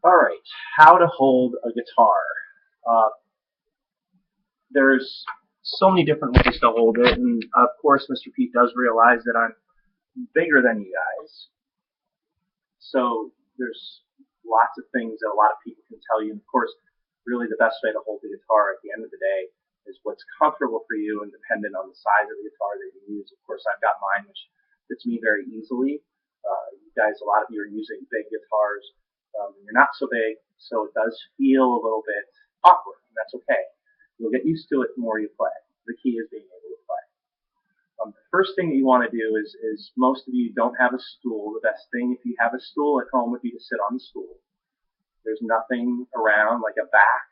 All right, how to hold a guitar. Uh, there's so many different ways to hold it, and of course, Mr. Pete does realize that I'm bigger than you guys, so there's lots of things that a lot of people can tell you. And of course, really the best way to hold the guitar at the end of the day is what's comfortable for you and dependent on the size of the guitar that you use. Of course, I've got mine, which fits me very easily. You guys, a lot of you are using big guitars. You're not so big, so it does feel a little bit awkward, and that's okay. You'll get used to it the more you play. The key is being able to play. The first thing that you want to do is most of you don't have a stool. The best thing if you have a stool at home would be to sit on the stool. There's nothing around like a back,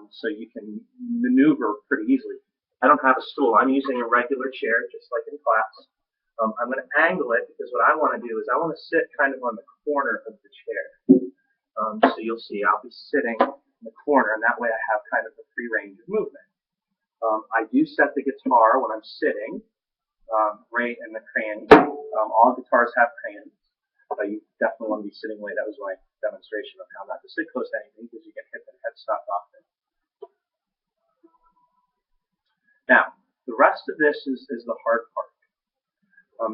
so you can maneuver pretty easily. I don't have a stool. I'm using a regular chair, just like in class. I'm going to angle it because what I want to do is I want to sit kind of on the corner of the chair. So you'll see I'll be sitting in the corner, and that way I have kind of the free range of movement. I do set the guitar when I'm sitting right in the cranny. All guitars have crannies. You definitely want to be sitting away. That was my demonstration of how not to sit close to anything because you get hit and headstock often. Now, the rest of this is the hard part.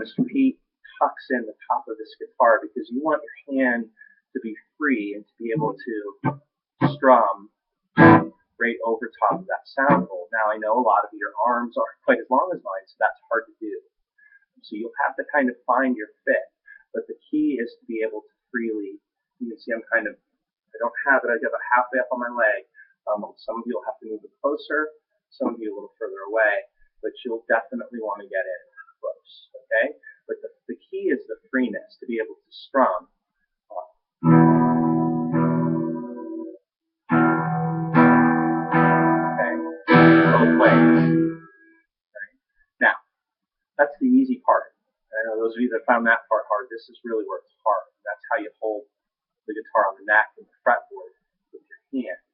Mr. Pete tucks in the top of this guitar because you want your hand to be free and to be able to strum right over top of that sound hole. Now, I know a lot of your arms aren't quite as long as mine, so that's hard to do. So you'll have to kind of find your fit. But the key is to be able to freely, you can see I don't have it, I got about halfway up on my leg. Some of you will have to move it closer, some of you a little further away, but you'll definitely want to get in close, okay? But the key is the freeness, to be able to strum. Okay, both ways. Okay. Now, that's the easy part. I know those of you that found that part hard, this is really where it's hard. That's how you hold the guitar on the neck and the fretboard with your hand.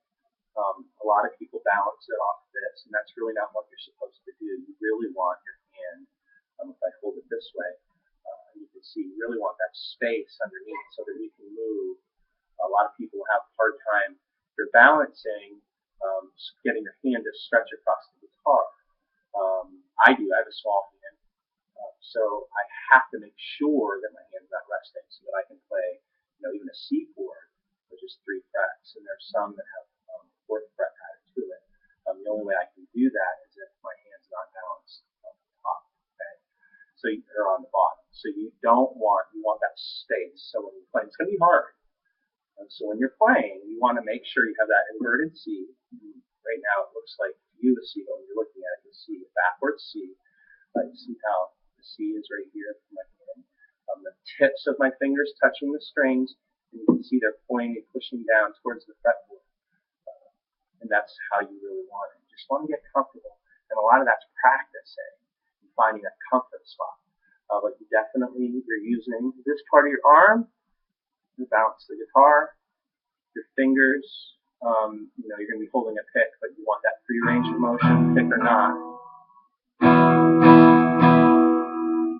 A lot of people balance it off this, and that's really not what you're supposed to do. You really want your hand, if I hold it this way, you can see you really want that space underneath so that you can move. A lot of people have a hard time. You're balancing, getting your hand to stretch across the guitar. I do. I have a small hand. So I have to make sure that my hand's not resting so that I can play, even a C chord, which is 3 frets. And there's some that have 4th fret added to it. The only way I can do that is if my hand's not balanced on the top, okay? So or on the bottom. So you want that space. So when you're playing, it's going to be hard. So when you're playing, you want to make sure you have that inverted C. Right now it looks like you a C, but when you're looking at it, you'll see a backwards C. You see how the C is right here for my hand. The tips of my fingers touching the strings, and you can see they're pointing, pushing down towards the fretboard. And that's how you really want it. You just want to get comfortable. And a lot of that's practicing and finding that comfort spot. But you definitely, you're using this part of your arm to balance the guitar. Your fingers, you're going to be holding a pick, but you want that free range of motion, pick or not. And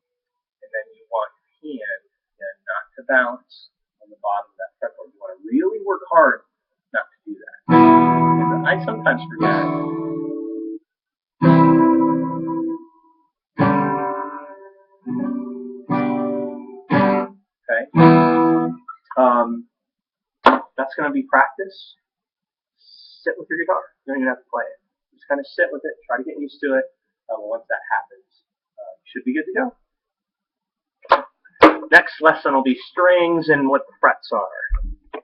then you want your hand, again, not to bounce on the bottom of that fretboard. You want to really work hard not to do that. And I sometimes forget. Okay. That's going to be practice. Sit with your guitar. You don't even have to play it. Just kind of sit with it. Try to get used to it. Once that happens, you should be good to go. Next lesson will be strings and what the frets are.